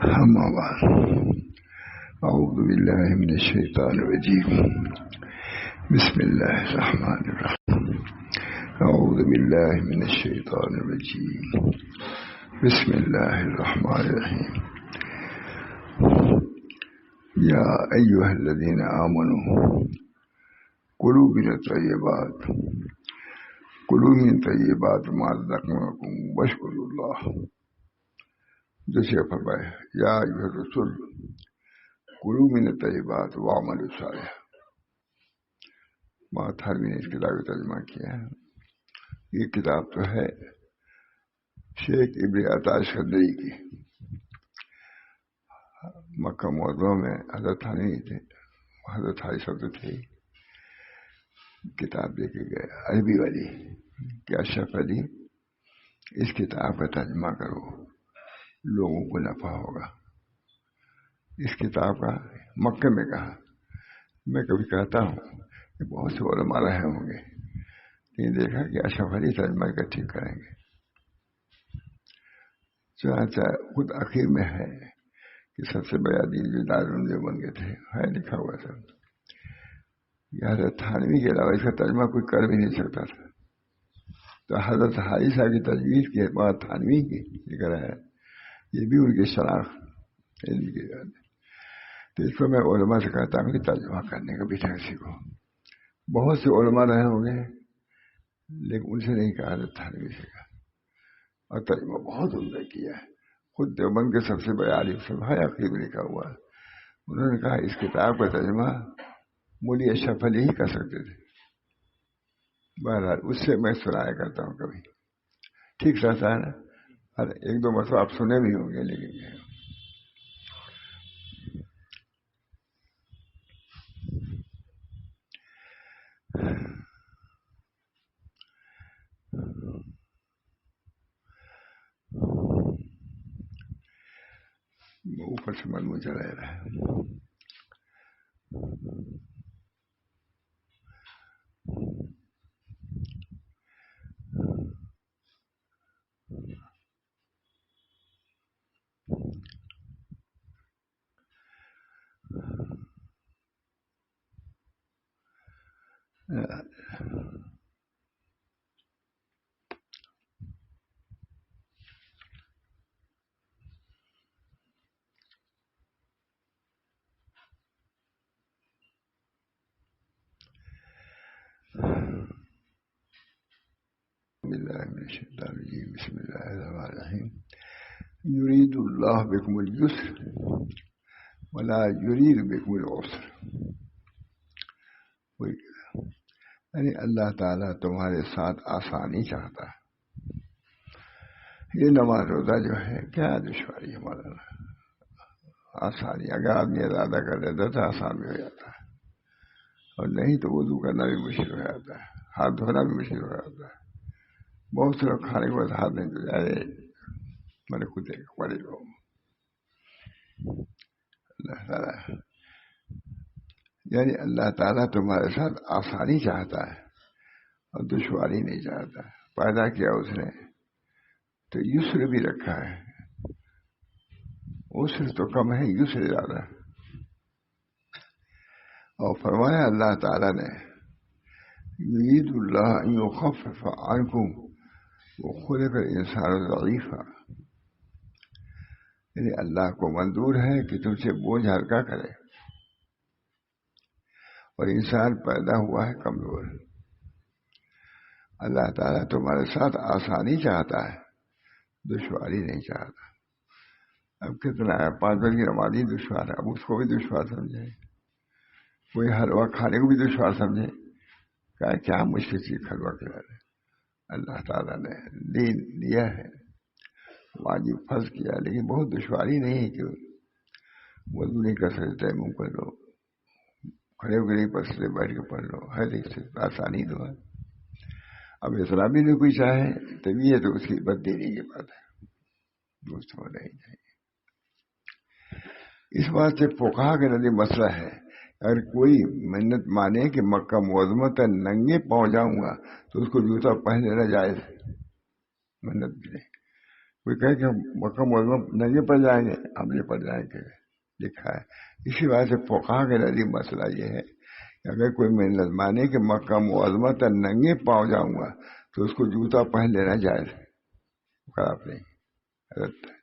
أما بعد أعوذ بالله من الشيطان الرجيم بسم الله الرحمن الرحيم أعوذ بالله من الشيطان الرجيم بسم الله الرحمن الرحيم يا أيها الذين آمنوا كلوا من طيبات ما رزقناكم واشكروا الله. جیسے فرمایا یا ایھا الرسول کلوا من الطیبات واعملوا صالحا. ماتھر نے اس کتاب کا ترجمہ کیا ہے. یہ کتاب تو ہے شیخ ابن عطا اسکندری کی. مکہ معظمہ میں حضرت تھانوی تھے، حضرت تھانوی سب تو تھے. کتاب دے کے گئے عربی والی کہ اشرف علی اس کتاب کا ترجمہ کرو، لوگوں کو نفع ہوگا. اس کتاب کا مکہ میں کہا. میں کبھی کہتا ہوں کہ بہت سے علماء رہے ہوں گے، لیکن دیکھا کہ اشرف علی ترجمہ کا ٹھیک کریں گے. چنانچہ خود اخیر میں ہے کہ سب سے بڑا دین جو دارالعلوم دیوبند کے تھے ہے لکھا ہوا سب. حضرت تھانوی کے علاوہ اس کا ترجمہ کوئی کر بھی نہیں سکتا تھا. تو حضرت حارثہ کی تجویز کے بعد تھانوی کی ذکر ہے، یہ بھی ان کی شناخت علم کی بات ہے. تو اس کو میں علماء سے کہتا ہوں کہ ترجمہ کرنے کا بھی ڈھنگ سیکھو. بہت سے علماء رہے ہوں گے لیکن ان سے نہیں کہا، حضرت تھانوی سے کہا، اور ترجمہ بہت عمدہ کیا ہے. خود دیوبند کے سب سے بڑے عالم سے ہے اخیر میں لکھا ہوا ہے. انہوں نے کہا اس کتاب کا ترجمہ مولی اشرف علی ہی کر سکتے تھے. بہرحال اس سے میں سنایا کرتا ہوں کبھی. ٹھیک رہتا ہے نا. ایک دو مرتبہ آپ سنے بھی ہوں گے لیکن اوپر سے من مجھے رہ رہا ہے. بسم اللہ الرحمن الرحیم. یرید اللہ بکم اليسر ولا یرید بکم العسر. یعنی اللہ تعالیٰ تمہارے ساتھ آسانی چاہتا ہے. یہ نماز روزہ جو ہے کیا دشواری ہے مولانا؟ آسانی. اگر آدمی ارادہ کر لیتا تو آسان بھی ہو جاتا ہے، اور نہیں تو وضو کرنا بھی مشکل ہو جاتا ہے، ہاتھ دھونا بھی مشکل ہو جاتا ہے. بہت سے لوگ کھانے کے بعد ہاتھ نہیں دھو جائے میرے کتے پڑے لوگ. اللہ تعالیٰ یعنی اللہ تعالیٰ تمہارے ساتھ آسانی چاہتا ہے اور دشواری نہیں چاہتا. پیدا کیا اس نے تو یسر بھی رکھا ہے. عسر تو کم ہے، یسر زیادہ. اور فرمایا اللہ تعالیٰ نے یرید اللہ ان یخفف عنکم وخلق الانسان ضعیفا. یعنی اللہ کو منظور ہے کہ تم سے بوجھ ہلکا کرے، اور انسان پیدا ہوا ہے کمزور. اللہ تعالیٰ تمہارے ساتھ آسانی چاہتا ہے، دشواری نہیں چاہتا. اب کتنا ہے، 5 وقت کی نماز ہی دشوار ہے، اب اس کو بھی دشوار سمجھے. کوئی حلوہ کھانے کو بھی دشوار سمجھے. کیا مشکل چیز حلوہ کھلانا. اللہ تعالیٰ نے دین دیا ہے، واجب فرض کیا، لیکن بہت دشواری نہیں ہے کہ وضو نہیں کر سکتے منہ کر لو، کھڑے ہو کے نہیں پڑھ سکتے بیٹھ کے پڑھ لو. ہے دیکھتے آسانی تو ہے. اب اتنا بھی نہیں کوئی چاہے تب یہ تو اس کی بد دینی کی بات ہے، دوست ہو نہیں چاہیے. اس بات سے فقہا کے نزدیک مسئلہ ہے. اگر کوئی منت مانے کہ مکہ معظمہ تک ننگے پہنچ جاؤں گا تو اس کو جوتا پہن لینا جائز ہے. منت بھی نہیں. کوئی کہے کہ ہم مکہ معظمہ ننگے پڑ جائیں گے، ہم نہیں پڑ جائیں گے، لکھا ہے۔ اسی وجہ سے فقہا کے نزدیک مسئلہ یہ ہے کہ اگر کوئی منت مانے کہ مکہ معظمہ تک ننگے پاؤں جاؤں گا تو اس کو جوتا پہن لینا جائز ہے، خراب نہیں، غلط ہے۔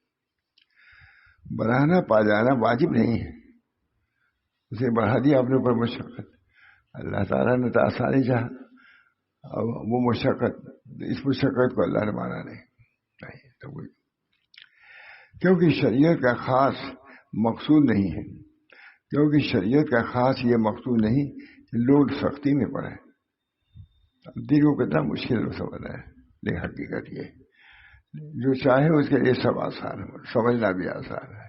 بڑھانا پا جانا واجب نہیں ہے، اسے بڑھا دیا اپنے اوپر مشقت، اللہ تعالیٰ نے تو آسانی چاہا، اور وہ مشقت، اس مشقت کو اللہ نے مانا نہیں تو کوئی، کیونکہ شریعت کا خاص مقصود نہیں ہے، کیونکہ شریعت کا خاص یہ مقصود نہیں کہ لوگ سختی میں پڑے، دین کو کتنا مشکل سمجھ رہا ہے، لیکن حقیقت یہ جو چاہے اس کے لیے سب آسان ہے، سمجھنا بھی آسان ہے،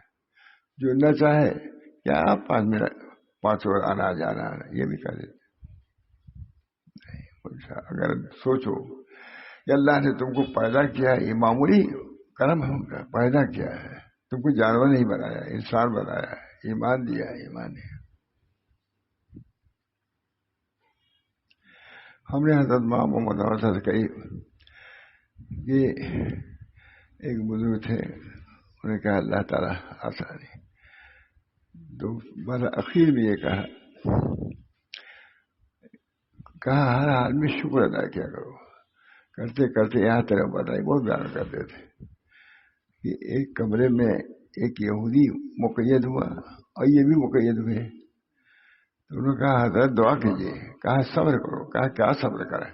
جو نہ چاہے کیا آپ 5 اور آنا جانا یہ بھی کر دیتے۔ اگر سوچو کہ اللہ نے تم کو پیدا کیا ہے، یہ معمولی کرم ہے ان کا، پیدا کیا ہے، تم کو جانور نہیں بنایا، انسان بنایا ہے، ایمان دیا ہے، ایمان ہے۔ ہم نے حضرت محمد سے کہی کہ ایک بزرگ تھے، انہوں نے کہا اللہ تعالیٰ آسانی، تو بس اخیر میں یہ کہا ہر حال میں شکر ادا کیا کرو، کرتے کرتے یہاں طرف بتائی، بہت بیان کرتے تھے کہ ایک کمرے میں ایک یہودی مقید ہوا اور یہ بھی مقید ہوئے، تو انہوں نے کہا حضرت دعا کیجیے، کہا صبر کرو، کہا کیا صبر کریں،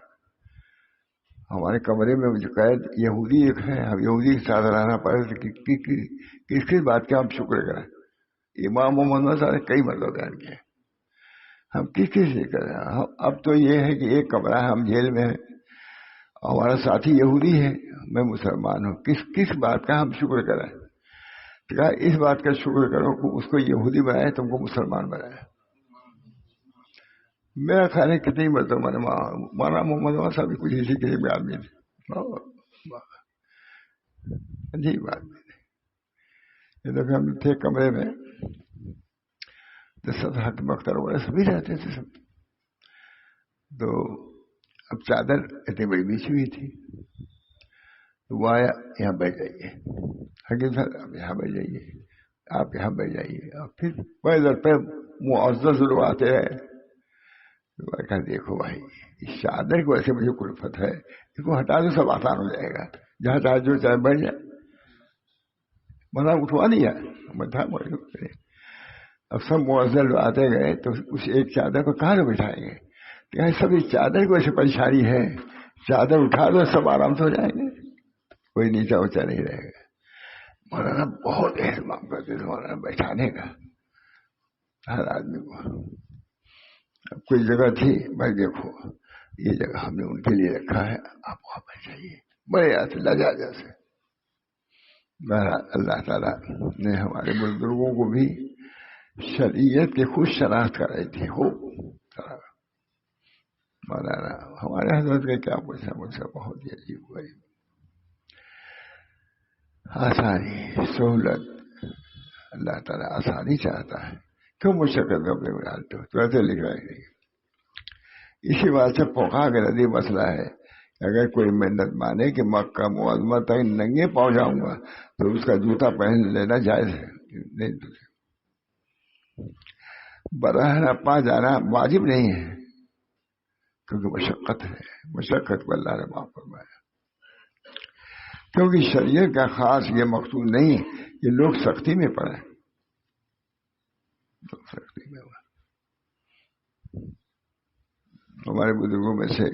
ہمارے کمرے میں جو قید یہودی ایک ہے، ہم یہودی کے ساتھ رہنا پڑے تو کس بات کا ہم شکر کریں؟ امام محمد صاحب نے کئی مرتبہ بیان کیا، ہم کس سے کریں؟ اب تو یہ ہے کہ ایک کمرہ ہے، ہم جیل میں ہیں، ہمارا ساتھی یہودی ہے، میں مسلمان ہوں، کس بات کا ہم شکر کریں؟ کہا اس بات کا شکر کرو کہ اس کو یہودی بنائے، تم کو مسلمان بنائے۔ میرا خیال ہے کتنی مرتبہ مولانا محمد صاحب بھی کچھ اسی کے لیے آدمی تھے، عجیب بات یہ لوگ ہم تھے کمرے میں، تو سب حق مختار وغیرہ سبھی رہتے تھے سب، تو اب چادر اتنی بڑی بچھی ہوئی تھی، تو وہ آیا یہاں بیٹھ جائیے، حکیم صاحب آپ یہاں بیٹھ جائیے، آپ یہاں بیٹھ جائیے، اور پھر پیدل پہ معزز لوگ آتے ہیں، تو کہا دیکھو بھائی اس چادر کو ایسے مجھے کلفت ہے، اس کو ہٹا دو سب آسان ہو جائے گا، جہاں چاہے جو چاہے بیٹھ جائے، منا اٹھوا دیا، اب سب معزز آتے گئے تو اس ایک چادر کو کہاں سے بٹھائیں گے؟ کہ سب اس چادر کو ایسے پریشانی ہے، چادر اٹھا دو سب آرام سے ہو جائیں گے، کوئی نیچا اونچا نہیں رہے گا۔ مولانا بہت اہتمام کرتے تھے مولانا بیٹھانے کا ہر آدمی کو۔ اب کوئی جگہ تھی، بھائی دیکھو یہ جگہ ہم نے ان کے لیے رکھا ہے، آپ وہاں بیٹھ جائیے، بڑے آتے لجا جیسے۔ اللہ تعالیٰ نے ہمارے بزرگوں کو بھی شریعت کی خود شناخت کرائی تھی، ہو مولانا ہمارے حضرت کا کیا پوچھا مجھ سے، بہت ہی عجیب ہوئی، آسانی سہولت، اللہ تعالیٰ آسانی چاہتا ہے، کیوں مشقت اپنے کو ڈالتے ہو؟ تو ایسے لکھ رہے ہیں۔ اسی بات سے فقہا کے نزدیک مسئلہ ہے کہ اگر کوئی منت مانے کہ مکہ معظمہ تک ننگے پاؤں جاؤں گا تو اس کا جوتا پہن لینا جائز ہے، نہیں تو براہ پا جانا واجب نہیں ہے، کیونکہ مشقت ہے، مشقت کو اللہ نے معاف فرمایا، کیونکہ شریعت کا خاص یہ مقصود نہیں کہ لوگ سختی میں پڑے، لوگ سختی میں پڑے۔ ہمارے بزرگوں میں سے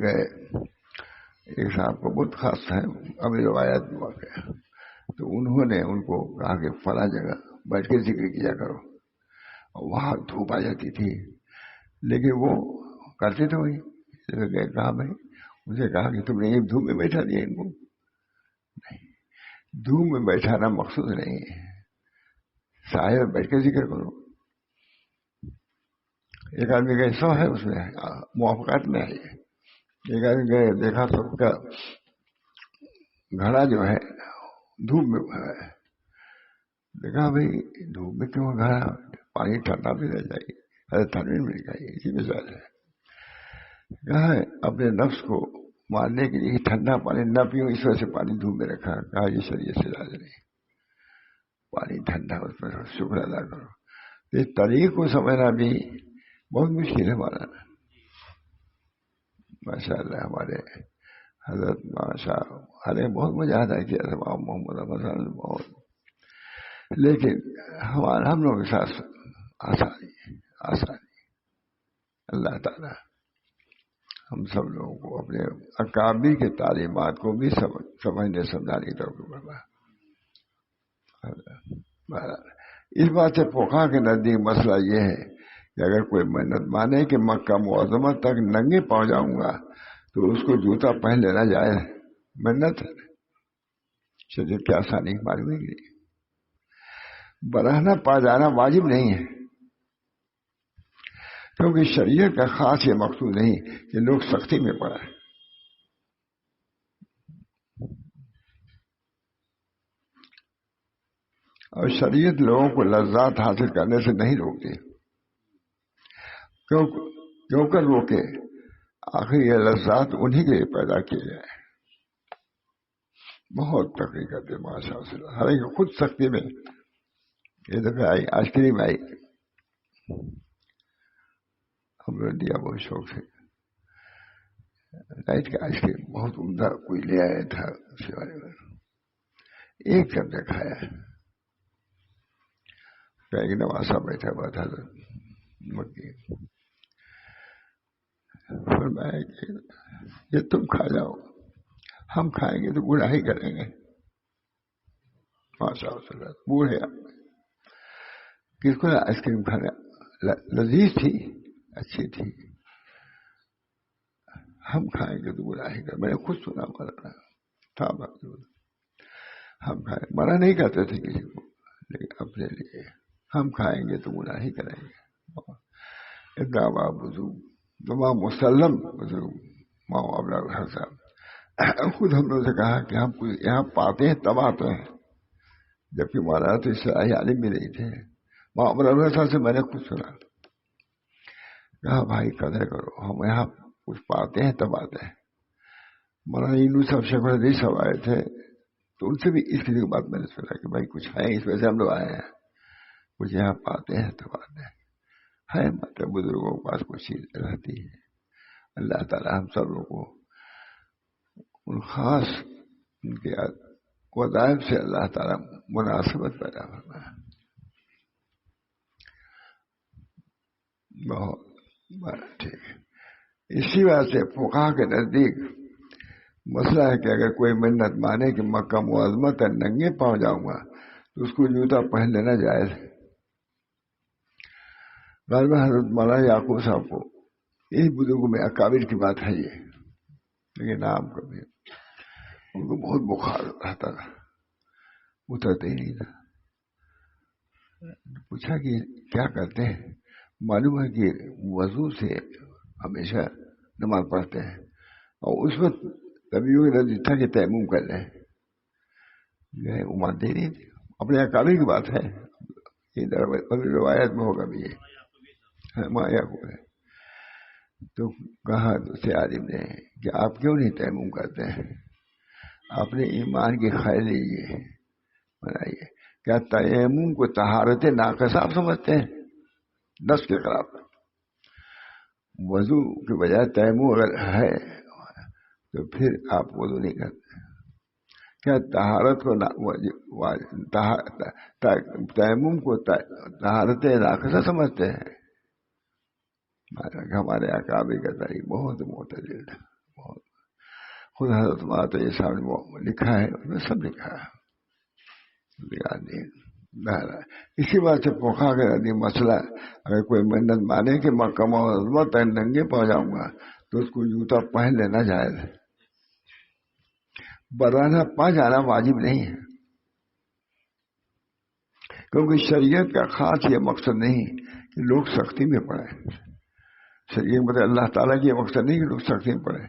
گئے ایک صاحب کو بہت خاص ہے، ابھی روایت میں واقع، تو انہوں نے ان کو کہا کہ فلاں جگہ بیٹھ کے ذکر کیا کرو، اور وہاں دھوپ آ جاتی تھی، لیکن وہ کرتے تھے وہی، کہا بھائی مجھے کہا کہ تم نے یہ دھوپ میں بیٹھا دیا ان کو، نہیں، دھوپ میں بیٹھانا مقصود نہیں ہے، سائے میں بیٹھ کے ذکر کرو۔ ایک آدمی کا حصہ ہے اس میں موافقات میں ہے، ایک آدمی گئے دیکھا تو کا گھڑا جو ہے دھوپ میں ہے، دیکھا بھائی دھوپ میں کیوں گھڑا، پانی ٹھنڈا بھی رہ جائے، ٹھنڈی میں نہیں چاہیے، اسی مثال ہے۔ کہا ہے اپنے نفس کو مارنے کے لیے ٹھنڈا پانی نہ پیوں، اس وجہ سے پانی دھوپ میں رکھا، کہا یہ شریعت سے راضی نہیں، پانی ٹھنڈا اس میں شکر ادا کرو۔ اس طریق کو سمجھنا بھی بہت مشکل ہے ہمارا۔ ماشاء اللہ ہمارے حضرت ماشاء اللہ بہت مجاہدہ کیا تھا محمد نے بہت، لیکن ہم لوگوں کے ساتھ آسانی اللہ تعالیٰ ہم سب لوگوں کو اپنے اکابر کی تعلیمات کو بھی سمجھنے سمجھانے کی توفیق فرمائے۔ اس بات سے فقہا کے نزدیک مسئلہ یہ ہے کہ اگر کوئی منت مانے کہ مکہ معظمہ تک ننگے پاؤں جاؤں گا تو اس کو جوتا پہن لینا جائز ہے، منت ہے، شریعت کی آسانی معلوم ہے کہ براہنا پا جانا واجب نہیں ہے، کیونکہ شریعت کا خاص یہ مقصود نہیں کہ لوگ سختی میں پڑے، اور شریعت لوگوں کو لذات حاصل کرنے سے نہیں روکتی، کیوں کر روکے؟ آخر یہ لذات انہی کے لیے پیدا کیے گئے۔ بہت تقریر کرتے ماشاء اللہ، ہر ایک خود سختی میں، یہ دفعہ آئی آئس کریم آئی، ہم نے دیا بہت شوق سے، لائٹ کا آئس کریم بہت عمدہ کوئی لے آیا تھا، ایک چمچہ کھایا، ایک نواسا بیٹھا ہوا تھا مکی، فرمایا کہ یہ تم کھا جاؤ، ہم کھائیں گے تو گناہ ہی کریں گے۔ ماشاء اللہ بوڑھے کس کو آئس کریم کھانا لذیذ تھی، اچھی تھی، ہم کھائیں گے تو گناہ ہی کریں، میں نے خود سنا مرا تھا، ہم کھائیں، منع نہیں کرتے تھے کسی کو، لیکن اپنے لیے ہم کھائیں گے تو گناہ ہی کریں گے۔ اتنا بڑا بزرگ تمام مسلم بزرگ ماں ابلا صاحب خود ہم لوگوں سے کہا کہ ہم یہاں پاتے ہیں تب آتے ہیں، جبکہ مولانا تو اصلاحی عالم بھی نہیں تھے۔ ماں ابلا صاحب سے میں نے خود سنا، کہا بھائی قدر کرو، ہم یہاں کچھ پاتے ہیں تب آتے ہیں۔ مولانا اینو صاحب شیخ الحدیث صاحب آئے تھے تو ان سے بھی اس قسم کی بات میں نے سنا کہ بھائی کچھ ہے، اس وجہ سے ہم لوگ آئے ہیں، کچھ یہاں پاتے ہیں تب آتے ہیں، ہے مطلب بزرگوں کے پاس کچھ چیز رہتی ہے۔ اللہ تعالیٰ ہم سب لوگوں کو ان خاص ان کے وظائف سے اللہ تعالیٰ مناسبت پیدا فرمائے۔ بہت ٹھیک ہے۔ اسی وجہ سے فقہا کے نزدیک مسئلہ ہے کہ اگر کوئی منت مانے کہ مکہ معظمہ تک ننگے پاؤں جاؤں گا تو اس کو جوتا پہن لینا جائز ہے۔ غالباً حضرت مولانا یعقوب صاحب کو اس بزرگوں میں اکابر کی بات ہے یہ، لیکن نام کبھی ان کو بہت بخار رہتا تھا، اترتے ہی نہیں تھا۔ پوچھا کہ کیا کرتے ہیں؟ معلوم ہے کہ وضو سے ہمیشہ نماز پڑھتے ہیں، اور اس وقت کبھی یہ نزدیک تھا کہ تیمم کر لیں، جو ہے وہ مانتے ہی نہیں تھے، اپنے اکابر کی بات ہے، یہ روایت میں ہوگا بھی، یہ ماں یعقوب ہے۔ تو کہا دوسرے عالم نے کہ آپ کیوں نہیں تیمم کرتے ہیں؟ اپنے ایمان کی خیر لیجیے، بنائیے۔ کیا تیمم کو طہارت ناقصہ آپ سمجھتے ہیں؟ نفس کے خلاف، وضو کے بجائے تیمم اگر ہے تو پھر آپ وضو نہیں کرتے۔ کیا طہارت کو تیمم کو طہارت ناقصہ سمجھتے ہیں؟ ہمارے اکابر کا تاریخ بہت معتدل تھا، بہت، خود حضرت ماتحری صاحب نے لکھا ہے، اس میں سب لکھا ہے۔ اسی بات سے فقہا کے نزدیک مسئلہ اگر کوئی منت مانے کہ مکہ معظمہ تک ننگے پا جاؤں گا تو اس کو جوتا پہن لینا جائز ہے، برانا پا جانا واجب نہیں ہے، کیونکہ شریعت کا خاص یہ مقصد نہیں کہ لوگ سختی میں پڑے، شریعت مطلب اللہ تعالیٰ کی یہ مقصد نہیں کہ لوگ سختی میں پڑے،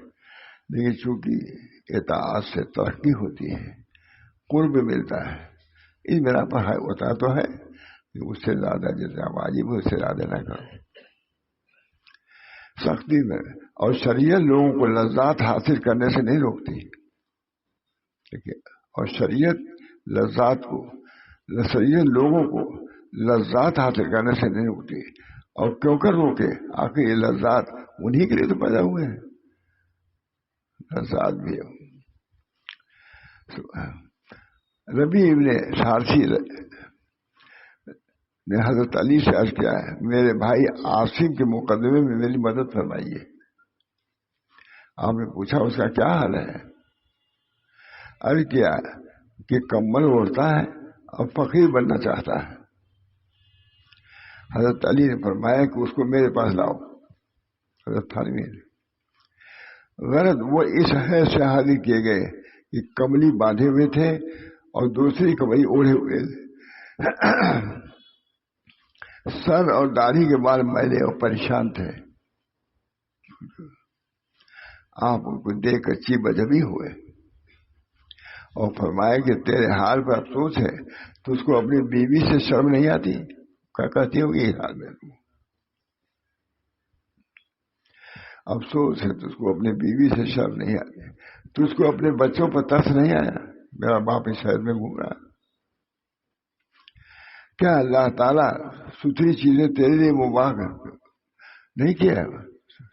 لیکن چونکہ اطاعت سے ترقی ہوتی ہے، قرب ملتا ہے، اس بنا پر ہے ہوتا تو ہے کہ اس سے زیادہ جتنا واجب ہے اس سے زیادہ نہ کرو۔ سختی میں. اور شریعت لوگوں کو لذات حاصل کرنے سے نہیں روکتی. دیکھیے، اور شریعت لوگوں کو لذات حاصل کرنے سے نہیں روکتی. اور کیوں کر روکے؟ آخر یہ لذات انہی کے لیے تو پیدا ہوئے ہیں. لذات بھی ربی ابن فارسی نے حضرت علی سے عرض کیا ہے، میرے بھائی عاصم کے مقدمے میں میری مدد فرمائیے. آپ نے پوچھا اس کا کیا حال ہے؟ عرض کیا کہ کمبل اوڑھتا ہے اور فقیر بننا چاہتا ہے. حضرت علی نے فرمایا کہ اس کو میرے پاس لاؤ. حضرت تھانوی نے غرض وہ اس حیث سے حاضر کیے گئے کہ کملی باندھے ہوئے تھے اور دوسری کملی اوڑھے ہوئے تھے. سر اور داڑھی کے بال میلے اور پریشان تھے. آپ ان کو دیکھ کر چیب بجبی ہوئے اور فرمایا کہ تیرے حال پر افسوس ہے تو اس کو اپنی بیوی سے شرم نہیں آتی؟ کیا کہتی ہوگی اس حال میں؟ افسوس ہے تو اس کو اپنی بیوی سے شرم نہیں آتی. تو اس کو اپنے بچوں پر ترس نہیں آیا؟ میرا باپ اس شہر میں گھوم رہا. کیا اللہ تعالیٰ ستھری چیزیں تیرے لیے مباح نہیں کیا؟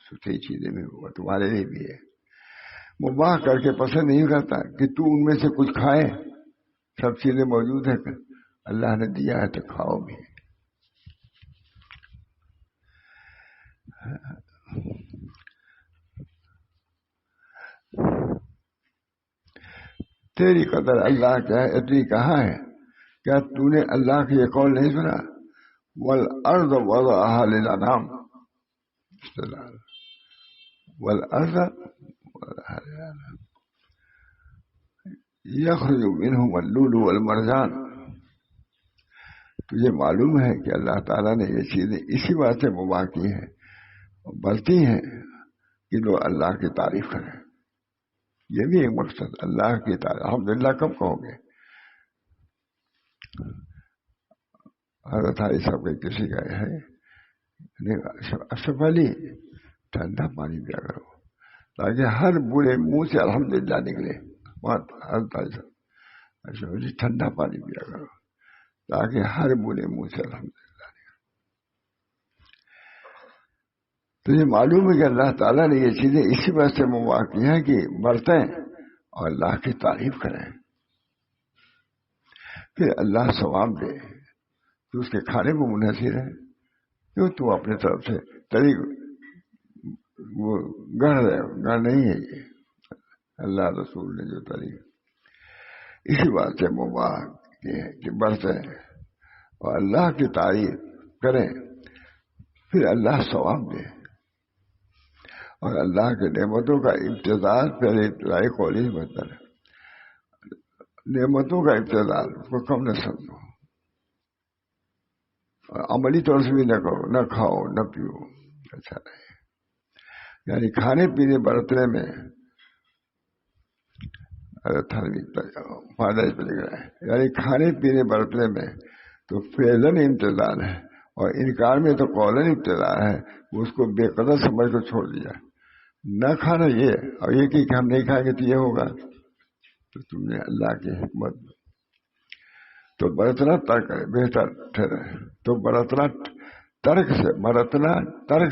ستھری چیزیں بھی تمہارے لیے بھی ہے. مباح کر کے پسند نہیں کرتا کہ تو ان میں سے کچھ کھائے. سب چیزیں موجود ہیں، اللہ نے دیا ہے تو کھاؤ بھی. تیری قدر اللہ کیا ہے اتنی کہاں ہے؟ کیا تو نے اللہ کا یہ قول نہیں سنا؟ والارض وضعها للانام. والارض وضعها للانام یخرج منہم اللؤلؤ والمرجان. تجھے معلوم ہے کہ اللہ تعالیٰ نے یہ چیزیں اسی بات سے مباح کی ہیں اور بڑھتی ہیں کہ لوگ اللہ کی تعریف کریں. یہ بھی ایک مقصد، اللہ کی تعریف. الحمدللہ کب کہو گے؟ حضرت علی صاحب کے کسی کا ہے اشرف علی ٹھنڈا پانی پیا کرو تاکہ ہر برے منہ سے الحمدللہ نکلے. حضرت علی صاحب اشرف علی ٹھنڈا پانی پیا کرو تاکہ ہر برے منہ سے الحمدللہ نکلے. تجھے معلوم ہے کہ اللہ تعالیٰ نے یہ چیزیں اسی وجہ سے مباح کی ہیں کہ برتیں اور اللہ کی تعریف کریں. پھر اللہ ثواب دے تو اس کے کھانے کو منحصر ہے. کیوں تو اپنے طرف سے طریق وہ گڑھ رہے ہو؟ گڑھ نہیں ہے یہ. اللہ رسول نے جو طریق اسی بات سے مباح کی ہے کہ برتیں اور اللہ کی تعریف کریں. پھر اللہ ثواب دے. اور اللہ کے نعمتوں کا امتزاج پہلے ابتدائی قولی سے بہتر ہے. نعمتوں کا امتزاج اس کو کم نہ سمجھو، عملی طور سے بھی نہ کرو، نہ کھاؤ نہ پیو، اچھا نہیں. یعنی کھانے پینے برتنے میں فائدہ اس پہ لکھ رہا ہے. یعنی کھانے پینے برتنے میں تو فعلاً امتزاج ہے اور انکار میں تو قولاً امتزاج ہے. اس کو بے قدر سمجھ کر چھوڑ دیا. نہ کھانا یہ اور یہ کہ ہم نہیں کھائیں گے تو یہ ہوگا، تو تم نے اللہ کی حکمت تو برتنا ترک ہے بہتر ٹھہرا. تو برتنا ترک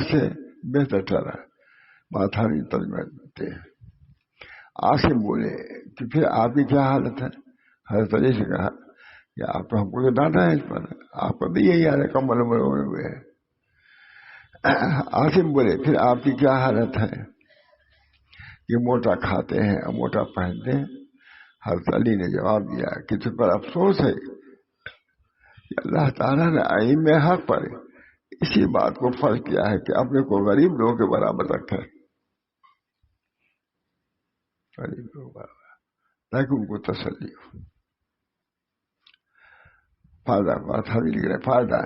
سے بہتر ٹھہرا. ماتھانی ترجمہ دیتے ہیں. عاصم بولے کہ پھر آپ کی کیا حالت ہے؟ حضرت علی سے کہا کہ آپ تو ہم کو ڈانٹا ہے اس پر، آپ کا بھی یہی حال ہے، کم عمر ہوئے ہیں. عاصم بولے پھر آپ کی کیا حالت ہے کہ موٹا کھاتے ہیں اور موٹا پہنتے ہیں؟ حضرت علی نے جواب دیا کہ تجھ پر افسوس ہے کہ اللہ تعالیٰ نے ائمہ حق پر اسی بات کو فرض کیا ہے کہ اپنے کو غریب لوگوں کے برابر رکھے، غریب لوگوں کے برابر، تاکہ ان کو تسلی ہو. فائدہ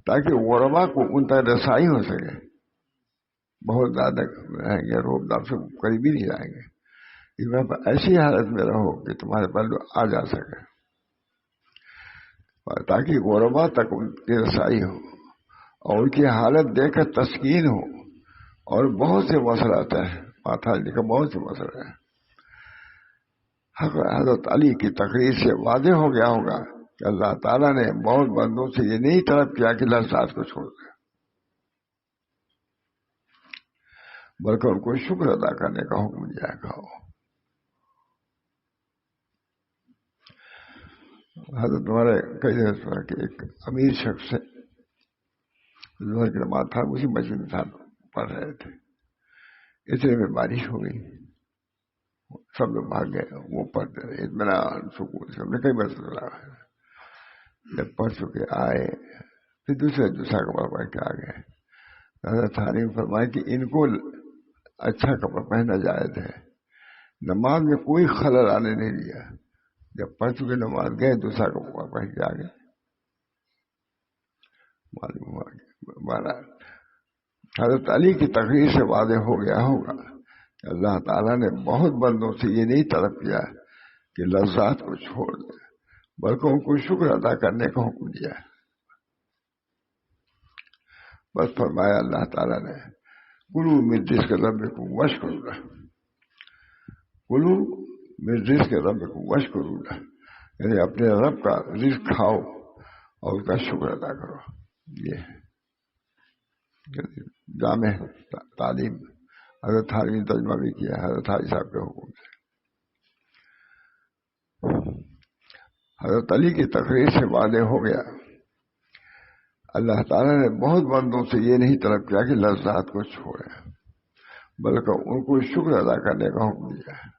تاکہ غربا کو ان تک رسائی ہو سکے. بہت زیادہ رہیں گے روب داب سے قریب ہی نہیں جائیں گے. ایسی حالت میں رہو کہ تمہارے پاس آ جا سکے تاکہ غربا تک ان کی رسائی ہو اور ان کی حالت دیکھ کر تسکین ہو اور بہت سے مسئلہ آتا ہے، ماتھا لکھا بہت سے مسئلہ ہے. حضرت علی کی تقریر سے واضح ہو گیا ہوگا کہ اللہ تعالیٰ نے بہت بندوں سے یہ نہیں طلب کیا کہ لذات کو چھوڑ دیں، بلکہ ان کو شکر ادا کرنے کا حکم دیا. کھاؤ. حضرت تمہارے کئی جگہ کہ ایک امیر شخص ہے، ظہر کی نماز تھا، اسی مسجد میں تھا، پڑھ رہے تھے. اتنے میں بارش ہو گئی، سب لوگ بھاگ گئے، وہ پڑھتے رہے اطمینان سکون سے. ہم نے کئی بار سنا ہے. جب پڑھ چکے آئے پھر دوسرا کپڑا پہن کے آ گئے. حضرت تھانی فرمائے کہ ان کو اچھا کپڑا پہنا جائز ہے، نماز میں کوئی خلل آنے نہیں دیا. جب پڑھ چکے نماز گئے دوسرا کپڑا پہن کے آ گئے. معلوم ہوا کہ حضرت علی کی تقریر سے واضح ہو گیا ہوگا کہ اللہ تعالیٰ نے بہت بندوں سے یہ نہیں طلب کیا کہ لذات کو چھوڑ دیں، بلکہ ان کو شکر ادا کرنے کا حکم دیا. بس فرمایا اللہ تعالیٰ نے کلوا من رزق ربکم واشکروا لہ، کلوا من رزق ربکم واشکروا لہ، یعنی اپنے رب کا رزق کھاؤ اور اس کا شکر ادا کرو. یہ جامع تعلیم حضرت تھانوی نے ترجمہ بھی کیا حضرت تھانوی صاحب کے حکم سے. حضرت علی کی تقریر سے واضح ہو گیا اللہ تعالیٰ نے بہت بندوں سے یہ نہیں طلب کیا کہ لذات کو چھوڑیں، بلکہ ان کو شکر ادا کرنے کا حکم دیا ہے.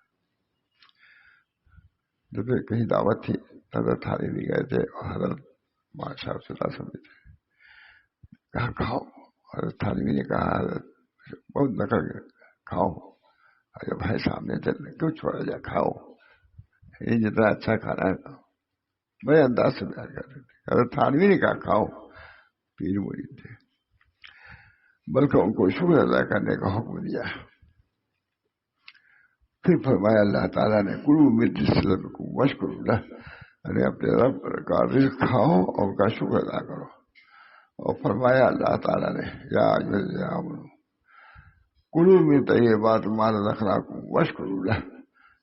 جب کہیں دعوت تھی حضرت تھانوی بھی گئے تھے اور حضرت ماشاء اللہ سمجھے تھے، کہا کھاؤ. حضرت تھانوی نے کہا حضرت بہت نکل گئے، کھاؤ. اگر بھائی سامنے چل کیوں چھوڑا جائے، کھاؤ، یہ جتنا اچھا کھانا ہے. بڑے انداز سے بیان کرتے تھے. حضرت تھانوی نے کہا کھاؤ، پیر مرید تھے، بلکہ ان کو شکر ادا کرنے کا حکم دیا. پھر فرمایا اللہ تعالیٰ نے کلوا من رزق ربکم واشکروا لہ، یعنی اپنے رب کا رزق کھاؤ اور ان کا شکر ادا کرو. اور فرمایا اللہ تعالیٰ نے یا ایھا الذین آمنوا کلوا من طیبات ما رزقناکم واشکروا لہ،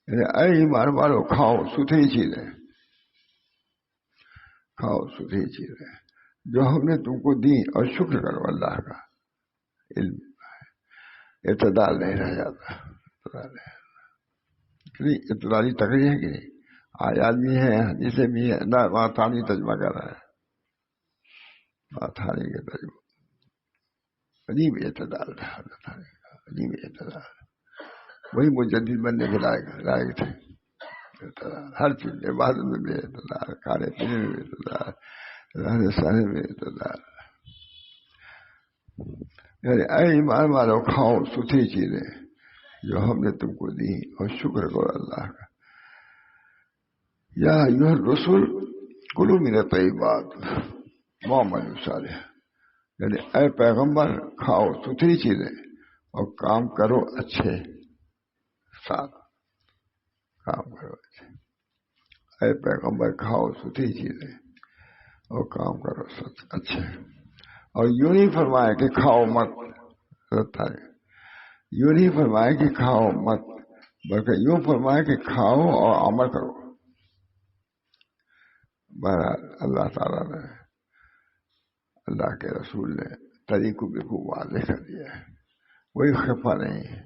یعنی اے ایمان والو کھاؤ ستھری چیزیں، کھاؤ ستھری چیزیں جو ہم نے تم کو دی اور شکر کرو اللہ کا. علم اعتدال نہیں رہ جاتا. اعتدالی تقریر ہے کہ نہیں؟ آیات بھی ہیں حدیثیں بھی ہیں. نہ وہاں تھانی ترجمہ کر رہا ہے، وہاں تھانی کے ترجمہ عجیب اعتدال تھا. عجیب اعتدال، وہی مجدد بننے کے لائق تھے. ہر چیز عبادت میں بھی اعتدال، کھانے پینے میں بھی اعتدال، رہنے سہنے میں اعتدال. یعنی اے ایمان والو کھاؤ ستھری چیزیں جو ہم نے تم کو دی اور شکر کرو اللہ کا. یا ایھا الرسول کلوا من الطیبات واعملوا صالحا، یعنی اے پیغمبر کھاؤ ستھری چیزیں اور کام کرو اچھے ساتھ، کام کرو اچھے. اے پیغمبر کھاؤ ستھری چیزیں اور کام کرو اچھے. اور یوں نہیں فرمایا کہ کھاؤ مت، یوں نہیں فرمایا کہ کھاؤ مت، بلکہ یوں فرمایا کہ کھاؤ اور عمل کرو. بہرحال اللہ تعالیٰ نے، اللہ کے رسول نے طریقوں کو خوب واضح کر دیا ہے. کوئی خفا نہیں ہے،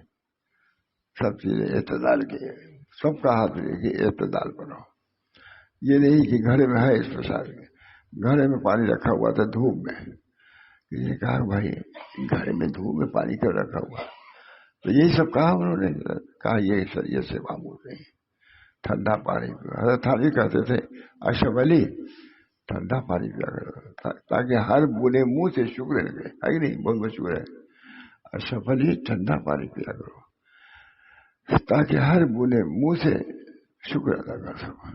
سب چیزیں اعتدال کی ہے. سب کا ہاتھ یہ کہ اعتدال بنو. یہ نہیں کہ گھر میں ہے اس مسائل میں، گھر میں پانی رکھا ہوا تھا دھوپ میں، کسی نے کہا بھائی گھر میں دھوپ میں پانی کیوں رکھا ہوا؟ تو یہی سب کہا انہوں نے. کہا یہ شریعت سے معمول نہیں، ٹھنڈا پانی پیا. حضرت تھانوی کہتے تھے اشرف علی ٹھنڈا پانی پیا کرو تاکہ ہر بونے منہ سے شکر لگے. ہے کہ نہیں؟ بہت مشہور ہے اشرف علی ٹھنڈا پانی پیا کرو تاکہ ہر بونے منہ سے شکر ادا کر سکو.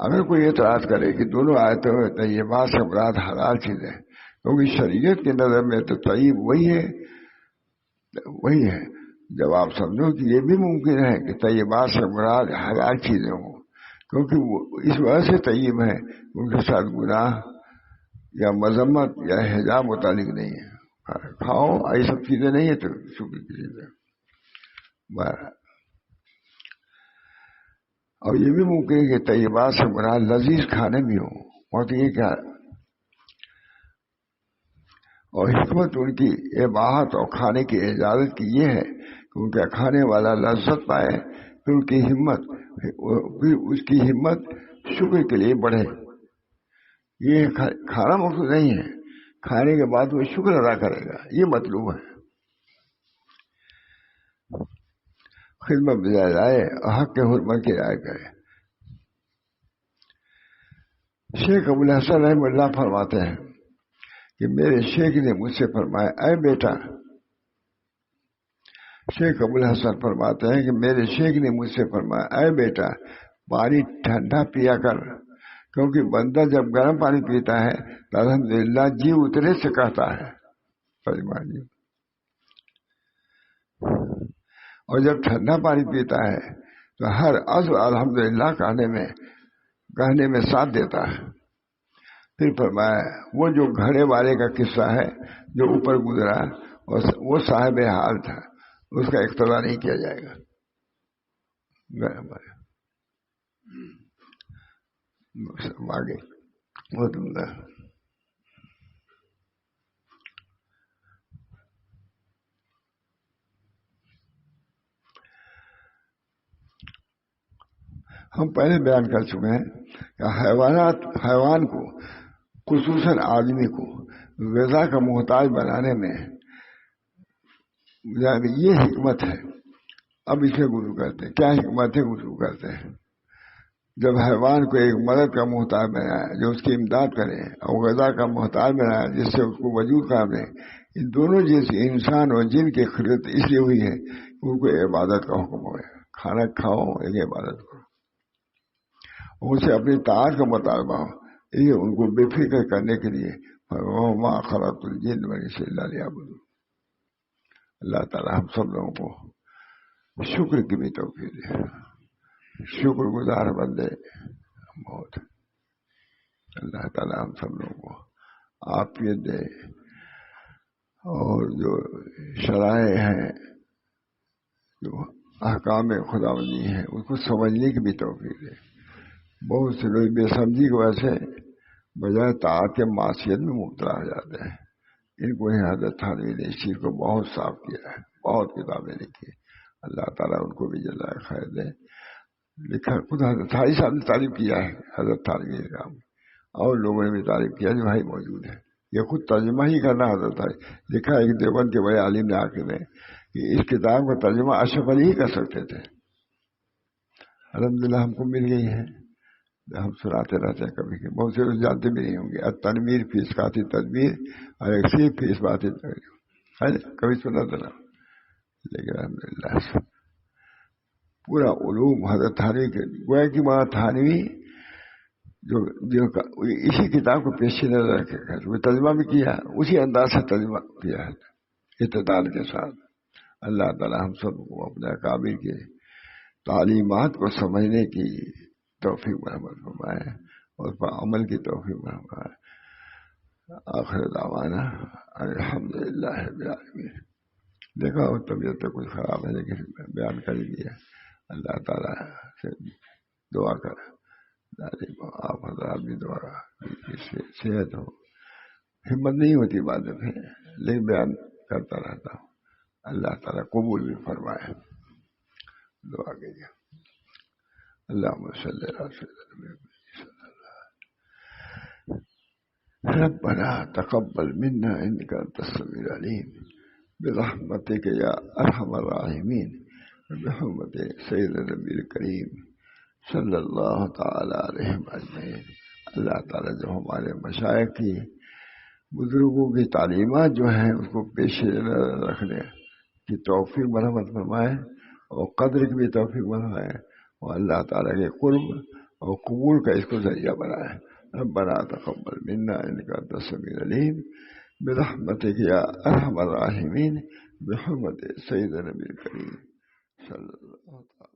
اگر کوئی اعتراض کرے کہ دونوں آیتوں میں طیبات سے مراد حلال چیزیں، کیونکہ شریعت کی نظر میں تو طیب وہی ہے. جب آپ سمجھو کہ یہ بھی ممکن ہے کہ طیبات سے مراد حلال چیزیں ہوں، کیونکہ وہ اس وجہ سے طیب ہیں ان کے ساتھ گناہ یا مذمت یا حجاب متعلق نہیں ہے. کھاؤ، یہ سب چیزیں نہیں ہے تو شکر کی چیزیں. اور یہ بھی ممکن ہے کہ طیبات سے مراد لذیذ کھانے بھی ہوں، اور یہ کیا اور حکمت ان کی اباحت اور کھانے کی اجازت کی یہ ہے کہ ان کا کھانے والا لذت پائے، پھر اس کی ہمت شکر کے لیے بڑھے. یہ کھانا مقصود نہیں ہے، کھانے کے بعد وہ شکر ادا کرے گا، یہ مطلوب ہے. خدمت بجائے لائے اور حق کے حرمت کی رعایت کرے. شیخ ابو الحسن رحمہ اللہ فرماتے ہیں کہ میرے شیخ نے مجھ سے فرمایا، اے بیٹا. شیخ ابو الحسن فرماتے ہیں کہ میرے شیخ نے مجھ سے فرمایا، اے بیٹا پانی ٹھنڈا پیا کر، کیونکہ بندہ جب گرم پانی پیتا ہے تو الحمدللہ جی اترے سے کہتا ہے. اور جب ٹھنڈا پانی پیتا ہے تو ہر عضو الحمدللہ کہنے میں ساتھ دیتا ہے. پھر فرمایا، وہ جو گھڑے والے کا قصہ ہے جو اوپر گزرا اور وہ صاحب حال تھا، اس کا اقتدا نہیں کیا جائے گا. آگے ہم پہلے بیان کر چکے ہیں کہ حیوان کو خصوصاً آدمی کو غذا کا محتاج بنانے میں یہ حکمت ہے. اب اس میں گفتگو کرتے ہیں کیا حکمت ہے. گفتگو کرتے ہیں جب حیوان کو ایک مدد کا محتاج بنایا جو اس کی امداد کرے، اور غذا کا محتاج بنایا جس سے اس کو وجود قائم رہے. ان دونوں جیسے انسان اور جن کی خلقت اس لیے ہوئی ہے کہ ان کو عبادت کا حکم ہو. کھانا کھاؤ، ایک عبادت کرو، ان سے اپنی طاعت کا مطالبہ ہو. یہ ان کو بے فکر کرنے کے لیے وما خلقت الجن والانس الا لیعبدون. اللہ تعالیٰ ہم سب لوگوں کو شکر کی بھی توفیق دے، شکر گزار بندے بہت. اللہ تعالیٰ ہم سب لوگوں کو عافیت دے، اور جو شرائع ہیں، جو احکام خداوندی ہیں، اس کو سمجھنے کی بھی توفیق دے. بہت سے لوگ بے سمجھی کی وجہ سے بجائے طاعت کے معصیت میں مبتلا ہو جاتے ہیں. ان کو حضرت تھانوی نے اس چیز کو بہت صاف کیا ہے، بہت کتابیں لکھی. اللہ تعالیٰ ان کو بھی جزائے خیر دے. لکھا خود حضرت تھانوی صاحب نے تعریف کیا ہے، حضرت تھانوی نے کام اور لوگوں نے بھی تعریف کیا جو بھائی موجود ہے. یہ خود ترجمہ ہی کرنا حضرت تھانوی. لکھا ہے کہ دیوبند کے بڑے عالم نے آ کے کہ اس کتاب کا ترجمہ اشرف علی ہی کر سکتے تھے. الحمدللہ ہم کو مل گئی ہے، ہم سناتے رہتے ہیں. کبھی کہ بہت سے لوگ جانتے بھی نہیں ہوں گے. التنویر فی اسقاط تدبیر اور یکفی فی اثبات تقریر، کبھی سنا تھا نا. لیکن الحمدللہ پورا علوم حضرت تھانوی کے گویا کہ وہاں تھانوی جو اسی کتاب کو پیش نظر رکھے وہ ترجمہ بھی کیا، اسی انداز سے ترجمہ کیا ہے اعتدال کے ساتھ. اللہ تعالی ہم سب کو اپنے اکابر کے تعلیمات کو سمجھنے کی توفیق مرحمت فرمائے اور اس پر عمل کی توفیق فرمائے. آخر دعوانا الحمدللہ رب العالمین. دیکھا ہو طبیعت تو کچھ خراب ہے لیکن بیان کر ہی دیا. اللہ تعالیٰ سے دعا کر آپ حضرات بھی دعا صحت ہو. ہمت نہیں ہوتی بات میں لیکن بیان کرتا رہتا ہوں. اللہ تعالیٰ قبول بھی فرمائے. دعا کیجیے. اللہم صلی اللہ علیہ ربنا تقبل منا انك انت السميع العليم برحمتك يا ارحم الراحمين بحرمت سید النبی الکریم صلی اللہ تعالی علیہ اجمعین. اللہ تعالیٰ جو ہمارے مشائخ کی بزرگوں کی تعلیمات جو ہیں اس کو پیش نظر رکھنے کی توفیق مرحمت فرمائے اور قدر کی بھی توفیق فرمائے اور اللہ تعالیٰ کے قرب اور قبول کا اس کو ذریعہ بنائے. ربنا تقبل منا انك انت السميع العليم برحمتك يا ارحم الراحمين بحرمت سید النبی الکریم صلی اللہ تعالی